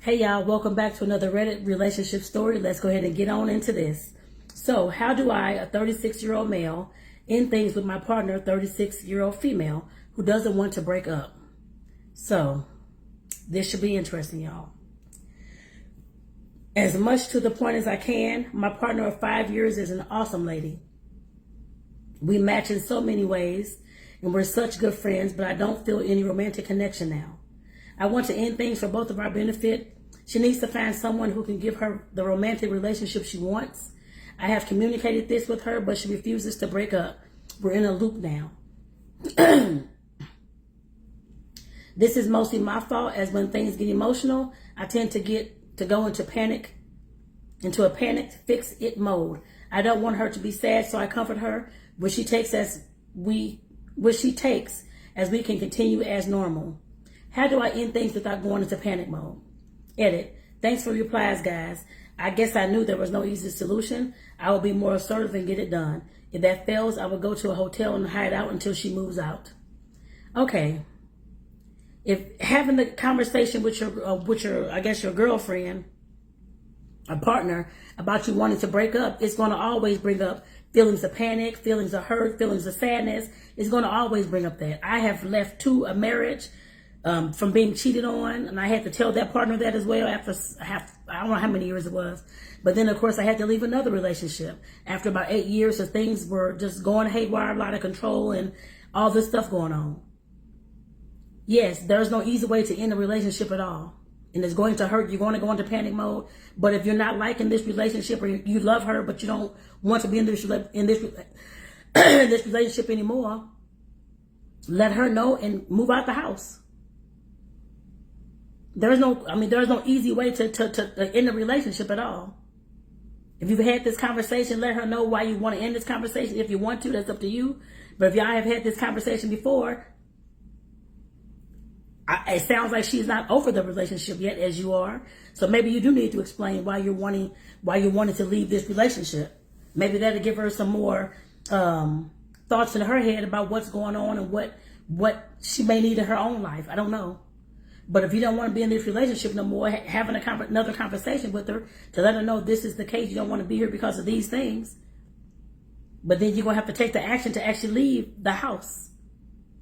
Hey y'all, welcome back to another Reddit relationship story. Let's go ahead and get on into this. So, how do I, a 36-year-old male, end things with my partner, 36-year-old female, who doesn't want to break up? So, this should be interesting, y'all. As much to the point as I can, my partner of 5 years is an awesome lady. We match in so many ways, and we're such good friends, but I don't feel any romantic connection now. I want to end things for both of our benefit. She needs to find someone who can give her the romantic relationship she wants. I have communicated this with her, but she refuses to break up. We're in a loop now. This is mostly my fault, as when things get emotional, I tend to go into a panicked fix-it mode. I don't want her to be sad, so I comfort her, which she takes as we can continue as normal. How do I end things without going into panic mode? Edit. Thanks for your replies, guys. I guess I knew there was no easy solution. I will be more assertive and get it done. If that fails, I will go to a hotel and hide out until she moves out. Okay. If having the conversation with your I guess your girlfriend, a partner, about you wanting to break up, it's going to always bring up feelings of panic, feelings of hurt, feelings of sadness. It's going to always bring up that. I have left a marriage from being cheated on, and I had to tell that partner that as well after I don't know how many years it was. But then, of course, I had to leave another relationship after about 8 years, so things were just going haywire, a lot of control, and all this stuff going on. Yes, there's no easy way to end a relationship at all. And it's going to hurt. You're going to go into panic mode. But if you're not liking this relationship, or you love her, but you don't want to be in this this relationship anymore, let her know and move out the house. There's no easy way to end a relationship at all. If you've had this conversation, let her know why you want to end this conversation. If you want to, that's up to you. But if y'all have had this conversation before, it sounds like she's not over the relationship yet, as you are. So maybe you do need to explain why you're wanting to leave this relationship. Maybe that'll give her some more thoughts in her head about what's going on and what she may need in her own life. I don't know. But if you don't want to be in this relationship no more, having another conversation with her to let her know this is the case. You don't want to be here because of these things. But then you're going to have to take the action to actually leave the house.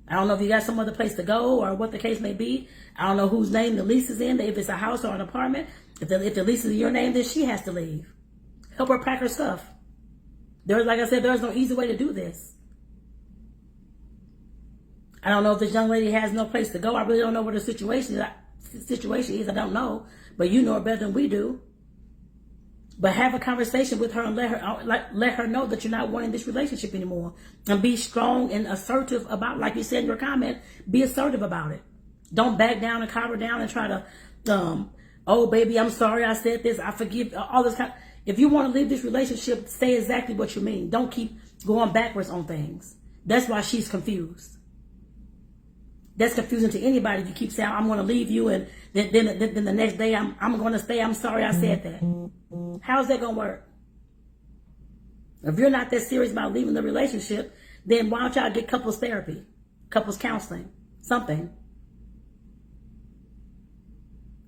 I don't know if you got some other place to go or what the case may be. I don't know whose name the lease is in, if it's a house or an apartment. If the lease is in your name, then she has to leave. Help her pack her stuff. Like I said, there's no easy way to do this. I don't know if this young lady has no place to go. I really don't know what her situation is. I don't know. But you know it better than we do. But have a conversation with her and let her know that you're not wanting this relationship anymore. And be strong and assertive about, like you said in your comment, be assertive about it. Don't back down and cower down and try to, oh, baby, I'm sorry I said this. I forgive, all this kind. If you want to leave this relationship, say exactly what you mean. Don't keep going backwards on things. That's why she's confused. That's confusing to anybody. You keep saying, I'm going to leave you, and then the next day, I'm going to stay. I'm sorry I said that. How's that going to work? If you're not that serious about leaving the relationship, then why don't y'all get couples therapy, couples counseling, something?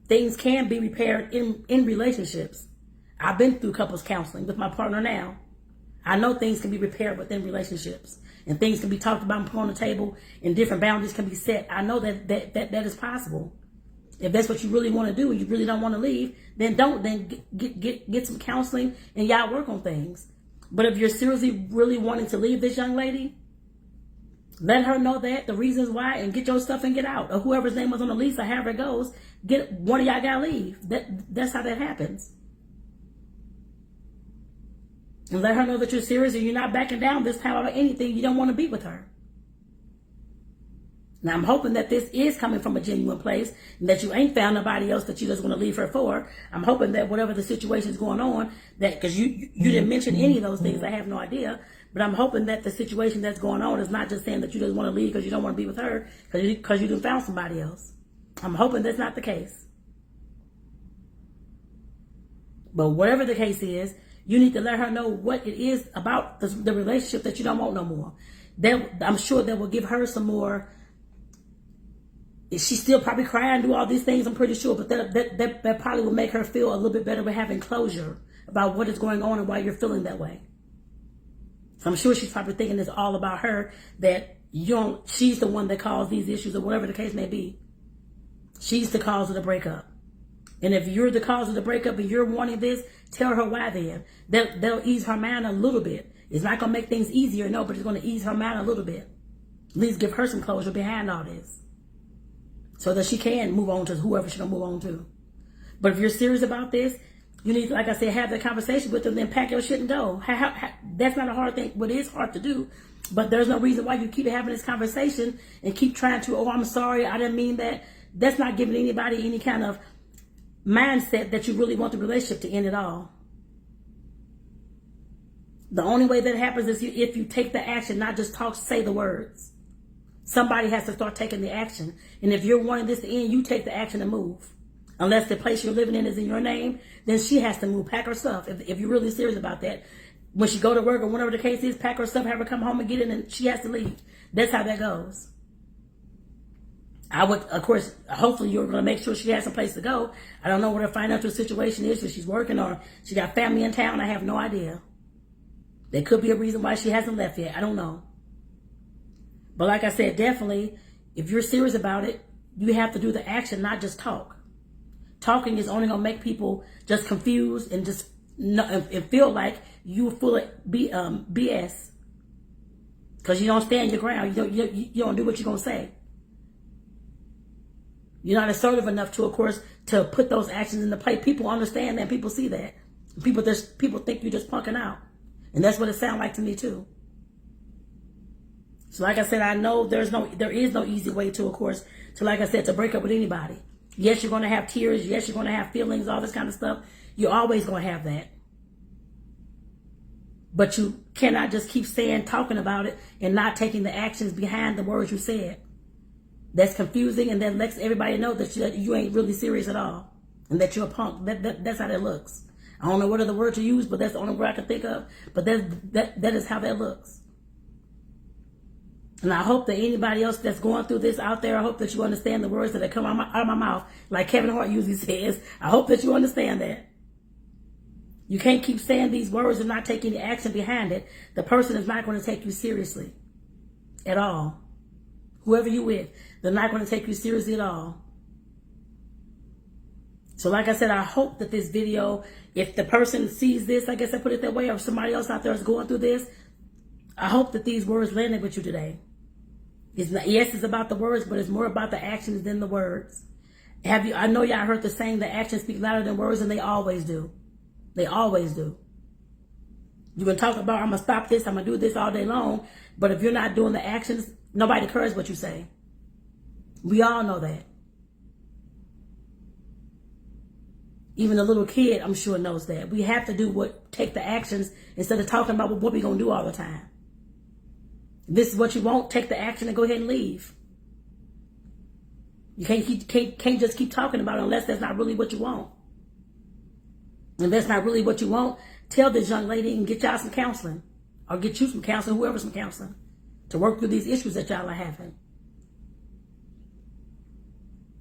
Things can be repaired in relationships. I've been through couples counseling with my partner now. I know things can be repaired within relationships. And things can be talked about and put on the table, and different boundaries can be set. I know that is possible. If that's what you really want to do and you really don't want to leave, then don't. Then get some counseling and y'all work on things. But if you're seriously really wanting to leave this young lady, let her know that, the reasons why, and get your stuff and get out. Or whoever's name was on the lease, or however it goes, get one of y'all gotta leave. That's how that happens. And let her know that you're serious and you're not backing down this time about anything. You don't want to be with her. Now, I'm hoping that this is coming from a genuine place and that you ain't found nobody else that you just want to leave her for. I'm hoping that whatever the situation is going on, that because you didn't mention any of those things, I have no idea. But I'm hoping that the situation that's going on is not just saying that you just want to leave because you don't want to be with her because you done found somebody else. I'm hoping that's not the case. But whatever the case is, you need to let her know what it is about the relationship that you don't want no more. I'm sure that will give her some more She still probably cry and do all these things, I'm pretty sure, but that probably will make her feel a little bit better with having closure about what is going on and why you're feeling that way. So I'm sure she's probably thinking it's all about her, that she's the one that caused these issues or whatever the case may be. She's the cause of the breakup. And if you're the cause of the breakup and you're wanting this, tell her why then. They'll ease her mind a little bit. It's not going to make things easier, no, but it's going to ease her mind a little bit. At least give her some closure behind all this, so that she can move on to whoever she's going to move on to. But if you're serious about this, you need, like I said, have that conversation with them, then pack your shit and go. That's not a hard thing, but it is hard to do. But there's no reason why you keep having this conversation and keep trying to, oh, I'm sorry, I didn't mean that. That's not giving anybody any kind of mindset that you really want the relationship to end at all. The only way that happens is if you take the action, not just talk, say the words. Somebody has to start taking the action. And if you're wanting this to end, you take the action and move. Unless the place you're living in is in your name, then she has to move, pack her stuff. If you're really serious about that, when she go to work or whatever the case is, pack her stuff, have her come home and get it, and she has to leave. That's how that goes. I would, of course, hopefully you're going to make sure she has a place to go. I don't know what her financial situation is, if she's working or she got family in town. I have no idea. There could be a reason why she hasn't left yet. I don't know. But like I said, definitely, if you're serious about it, you have to do the action, not just talk. Talking is only going to make people just confused and just and feel like you're full of BS. Because you don't stand your ground. You don't do what you're going to say. You're not assertive enough to, of course, to put those actions into play. People understand that. People see that. People think you're just punking out. And that's what it sounds like to me, too. So like I said, I know there is no easy way to, of course, like I said, to break up with anybody. Yes, you're going to have tears. Yes, you're going to have feelings, all this kind of stuff. You're always going to have that. But you cannot just keep talking about it and not taking the actions behind the words you said. That's confusing, and that lets everybody know that you ain't really serious at all. And that you're a punk. That's how that looks. I don't know what other word to use, but that's the only word I can think of. But that is how that looks. And I hope that anybody else that's going through this out there, I hope that you understand the words that come out of my mouth, like Kevin Hart usually says. I hope that you understand that. You can't keep saying these words and not take any action behind it. The person is not going to take you seriously at all. Whoever you with, they're not going to take you seriously at all. So like I said, I hope that this video, if the person sees this, I guess I put it that way, or somebody else out there is going through this, I hope that these words landed with you today. Yes, it's about the words, but it's more about the actions than the words. I know y'all heard the saying, the actions speak louder than words, and they always do. They always do. You can talk about, I'm going to stop this, I'm going to do this all day long, but if you're not doing the actions, nobody cares what you say. We all know that. Even a little kid, I'm sure, knows that. We have to take the actions instead of talking about what we're going to do all the time. If this is what you want, take the action and go ahead and leave. You can't just keep talking about it unless that's not really what you want. And if that's not really what you want, tell this young lady and get y'all some counseling. Or get you some counseling, whoever some counseling, to work through these issues that y'all are having.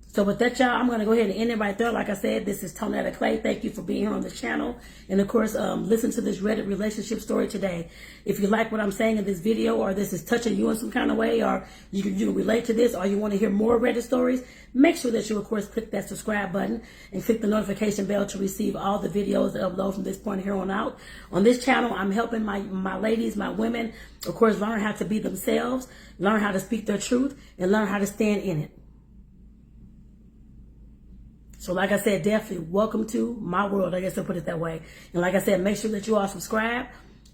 So with that, y'all, I'm going to go ahead and end it right there. Like I said, this is Tonetta Clay. Thank you for being here on this channel. And, of course, listen to this Reddit relationship story today. If you like what I'm saying in this video, or this is touching you in some kind of way, or you can relate to this, or you want to hear more Reddit stories, make sure that you, of course, click that subscribe button and click the notification bell to receive all the videos that I upload from this point here on out. On this channel, I'm helping my ladies, my women, of course, learn how to be themselves, learn how to speak their truth, and learn how to stand in it. So like I said, definitely welcome to my world. I guess I'll put it that way. And like I said, make sure that you all subscribe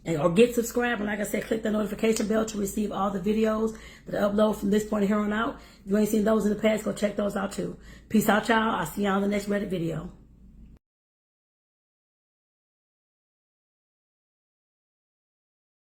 or get subscribed. And like I said, click the notification bell to receive all the videos that I upload from this point here on out. If you ain't seen those in the past, go check those out too. Peace out, y'all. I'll see y'all in the next Reddit video.